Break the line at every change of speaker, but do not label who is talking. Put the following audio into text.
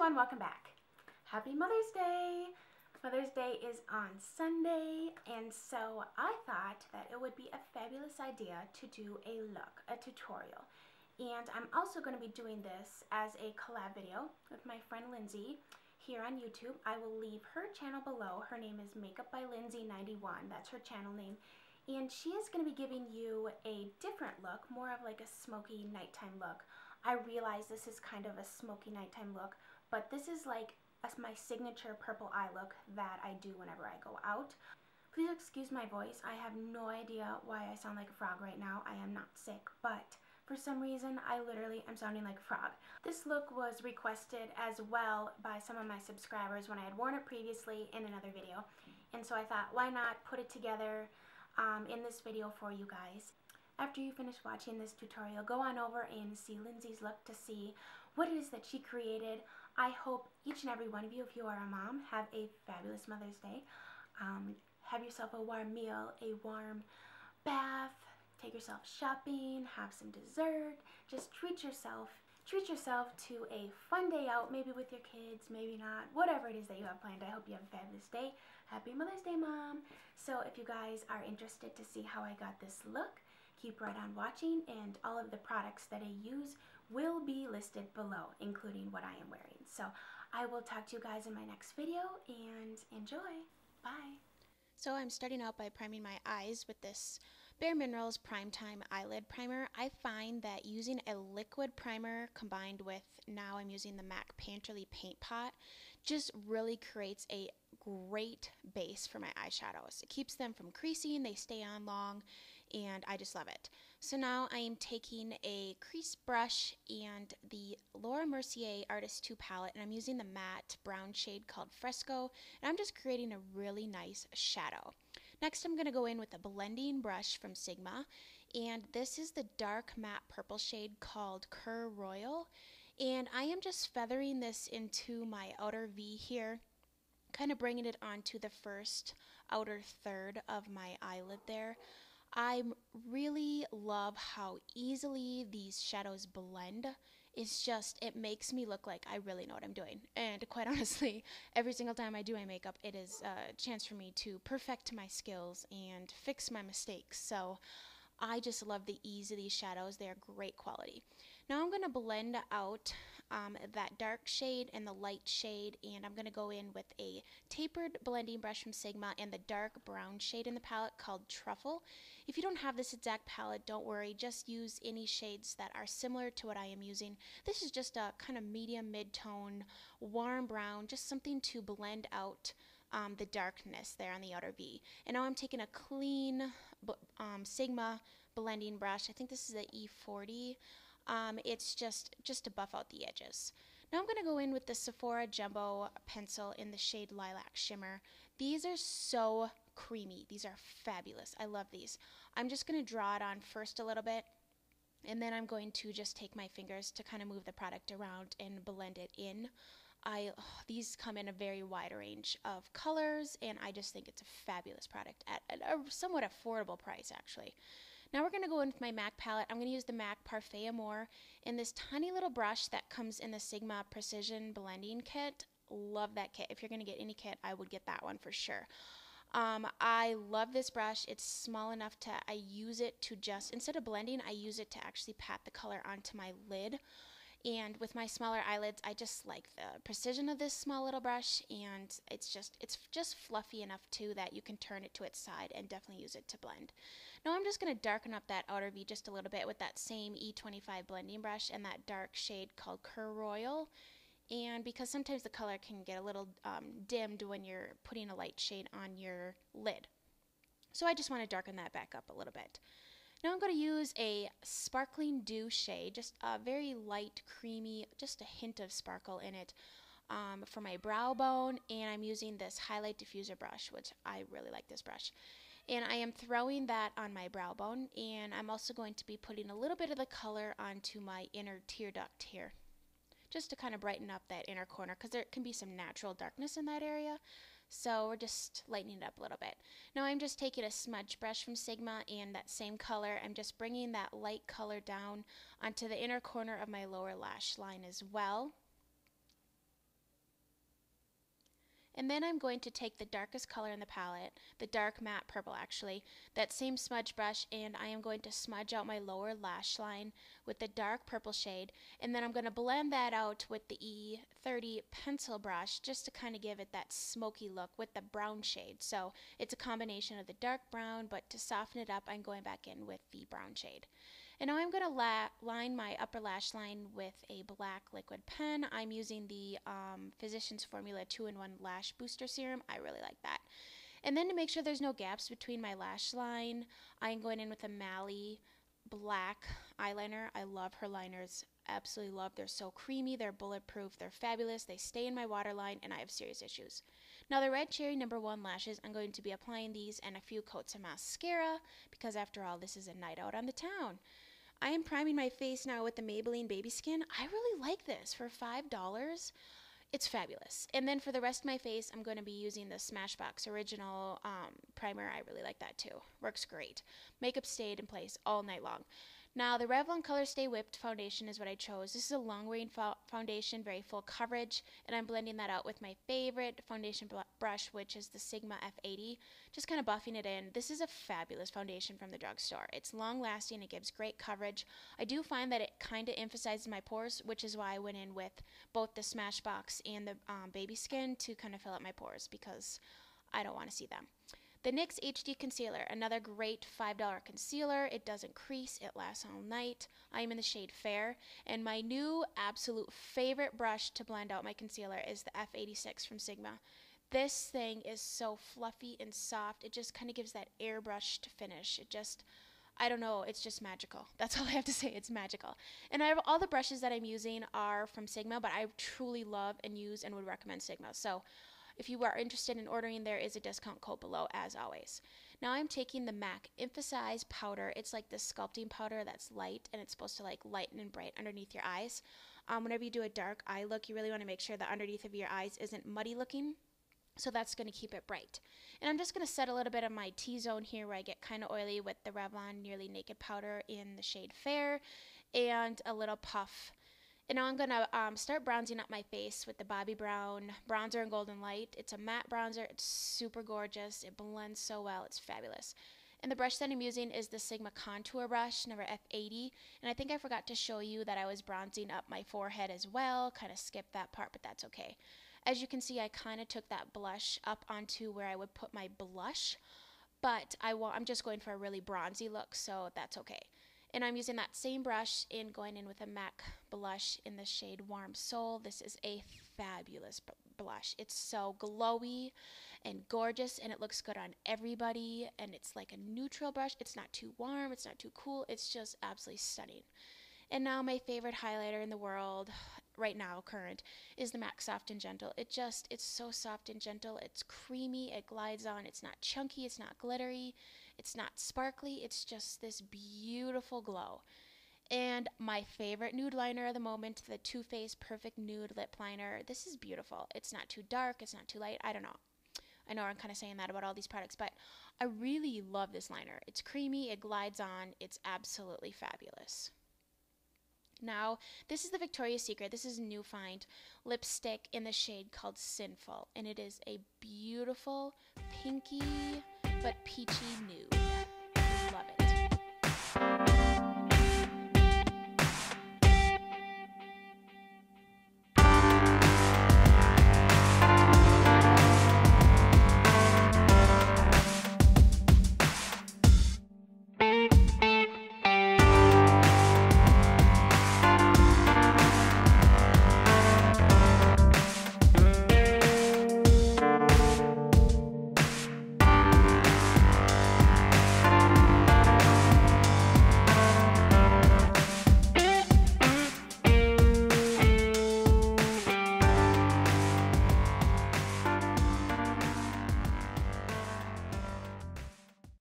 everyone, welcome back. Happy Mother's Day! Mother's Day is on Sunday, and so I thought that it would be a fabulous idea to do a look, a tutorial. And I'm also going to be doing this as a collab video with my friend Lindsay here on YouTube. I will leave her channel below. Her name is MakeupByLindsey91. That's her channel name. And she is going to be giving you a different look, more of like a smoky nighttime look. I realize this is kind of a smoky nighttime look, but this is like my signature purple eye look that I do whenever I go out. Please excuse my voice. I have no idea why I sound like a frog right now. I am not sick, but for some reason I literally am sounding like a frog. This look was requested as well by some of my subscribers when I had worn it previously in another video, and so I thought, why not put it together in this video for you guys. After you finish watching this tutorial, go on over and see Lindsay's look to see what it is that she created. I hope each and every one of you, if you are a mom, have a fabulous Mother's Day. Have yourself a warm meal, a warm bath, take yourself shopping, have some dessert, just treat yourself. Treat yourself to a fun day out, maybe with your kids, maybe not, whatever it is that you have planned. I hope you have a fabulous day. Happy Mother's Day, Mom. So if you guys are interested to see how I got this look, keep right on watching, and all of the products that I use will be listed below, including what I am wearing. So I will talk to you guys in my next video, and enjoy. Bye.
So I'm starting out by priming my eyes with this bareMinerals Primetime Eyelid Primer. I find that using a liquid primer combined with, now I'm using the MAC Painterly Paint Pot, just really creates a great base for my eyeshadows. It keeps them from creasing, they stay on long, and I just love it. So now I am taking a crease brush and the Mercier Artists 2 palette, and I'm using the matte brown shade called Fresco, and I'm just creating a really nice shadow. Next I'm going to go in with a blending brush from Sigma, and this is the dark matte purple shade called Cur Royal, and I am just feathering this into my outer V here, kind of bringing it onto the first outer third of my eyelid there. I really love how easily these shadows blend. It's just, it makes me look like I really know what I'm doing. And quite honestly, every single time I do my makeup, it is a chance for me to perfect my skills and fix my mistakes. So I just love the ease of these shadows. They are great quality. Now I'm going to blend out that dark shade and the light shade, and I'm going to go in with a tapered blending brush from Sigma and the dark brown shade in the palette called Truffle. If you don't have this exact palette, don't worry. Just use any shades that are similar to what I am using. This is just a kind of medium mid-tone, warm brown, just something to blend out the darkness there on the outer V. And now I'm taking a clean Sigma blending brush. I think this is the E40. It's just to buff out the edges. Now I'm going to go in with the Sephora Jumbo pencil in the shade Lilac Shimmer. These are so creamy. These are fabulous. I love these. I'm just going to draw it on first a little bit, and then I'm going to just take my fingers to kind of move the product around and blend it in. These come in a very wide range of colors, and I just think it's a fabulous product at a somewhat affordable price, actually. Now we're going to go in with my MAC palette. I'm going to use the MAC Parfait Amour in this tiny little brush that comes in the Sigma Precision Blending Kit. Love that kit. If you're going to get any kit, I would get that one for sure. I love this brush. It's small enough to, I use it to just, instead of blending, I use it to actually pat the color onto my lid. And with my smaller eyelids, I just like the precision of this small little brush, and it's just fluffy enough too that you can turn it to its side and definitely use it to blend. Now I'm just going to darken up that outer V just a little bit with that same E25 blending brush and that dark shade called Cur Royal. And because sometimes the color can get a little dimmed when you're putting a light shade on your lid. So I just want to darken that back up a little bit. Now I'm going to use a Sparkling Dew shade, just a very light, creamy, just a hint of sparkle in it for my brow bone, and I'm using this highlight diffuser brush, which I really like this brush. And I am throwing that on my brow bone, and I'm also going to be putting a little bit of the color onto my inner tear duct here, just to kind of brighten up that inner corner, because there can be some natural darkness in that area. So we're just lightening it up a little bit. Now I'm just taking a smudge brush from Sigma and that same color. I'm just bringing that light color down onto the inner corner of my lower lash line as well. And then I'm going to take the darkest color in the palette, the dark matte purple actually, that same smudge brush, and I am going to smudge out my lower lash line with the dark purple shade. And then I'm going to blend that out with the E30 pencil brush just to kind of give it that smoky look with the brown shade. So it's a combination of the dark brown, but to soften it up, I'm going back in with the brown shade. And now I'm going to line my upper lash line with a black liquid pen. I'm using the Physicians Formula 2-in-1 Lash Booster Serum. I really like that. And then to make sure there's no gaps between my lash line, I'm going in with a Mally black eyeliner. I love her liners. Absolutely love. They're so creamy. They're bulletproof. They're fabulous. They stay in my waterline, and I have serious issues. Now the Red Cherry No. 1 lashes, I'm going to be applying these and a few coats of mascara because after all, this is a night out on the town. I am priming my face now with the Maybelline Baby Skin. I really like this. For $5, it's fabulous. And then for the rest of my face, I'm going to be using the Smashbox Original Primer. I really like that too. Works great. Makeup stayed in place all night long. Now, the Revlon Colorstay Whipped Foundation is what I chose. This is a long-range foundation, very full coverage, and I'm blending that out with my favorite foundation brush, which is the Sigma F80, just kind of buffing it in. This is a fabulous foundation from the drugstore. It's long-lasting. It gives great coverage. I do find that it kind of emphasizes my pores, which is why I went in with both the Smashbox and the Baby Skin to kind of fill up my pores because I don't want to see them. The NYX HD Concealer, another great $5 concealer. It doesn't crease, it lasts all night. I am in the shade Fair, and my new absolute favorite brush to blend out my concealer is the F86 from Sigma. This thing is so fluffy and soft. It just kind of gives that airbrushed finish. It just, I don't know, it's just magical. That's all I have to say, it's magical. And I have all the brushes that I'm using are from Sigma, but I truly love and use and would recommend Sigma. So if you are interested in ordering, there is a discount code below, as always. Now I'm taking the MAC Emphaseyes powder. It's like this sculpting powder that's light, and it's supposed to like lighten and bright underneath your eyes. Whenever you do a dark eye look, you really want to make sure the underneath of your eyes isn't muddy looking. So that's going to keep it bright. And I'm just going to set a little bit of my T-zone here where I get kind of oily with the Revlon Nearly Naked powder in the shade Fair and a little puff. And now I'm going to start bronzing up my face with the Bobbi Brown Bronzer in Golden Light. It's a matte bronzer. It's super gorgeous. It blends so well. It's fabulous. And the brush that I'm using is the Sigma Contour Brush, number F80. And I think I forgot to show you that I was bronzing up my forehead as well. Kind of skipped that part, but that's okay. As you can see, I kind of took that blush up onto where I would put my blush. But I'm just going for a really bronzy look, so that's okay. And I'm using that same brush and going in with a MAC blush in the shade Warm Soul. This is a fabulous blush. It's so glowy and gorgeous, and it looks good on everybody. And it's like a neutral brush. It's not too warm. It's not too cool. It's just absolutely stunning. And now my favorite highlighter in the world, right now, current, is the MAC Soft and Gentle. It's so soft and gentle. It's creamy. It glides on. It's not chunky. It's not glittery. It's not sparkly. It's just this beautiful glow. And my favorite nude liner of the moment, the Too Faced Perfect Nude Lip Liner. This is beautiful. It's not too dark. It's not too light. I don't know. I know I'm kind of saying that about all these products, but I really love this liner. It's creamy. It glides on. It's absolutely fabulous. Now, this is the Victoria's Secret. This is a new find lipstick in the shade called Sinful, and it is a beautiful pinky but peachy nude.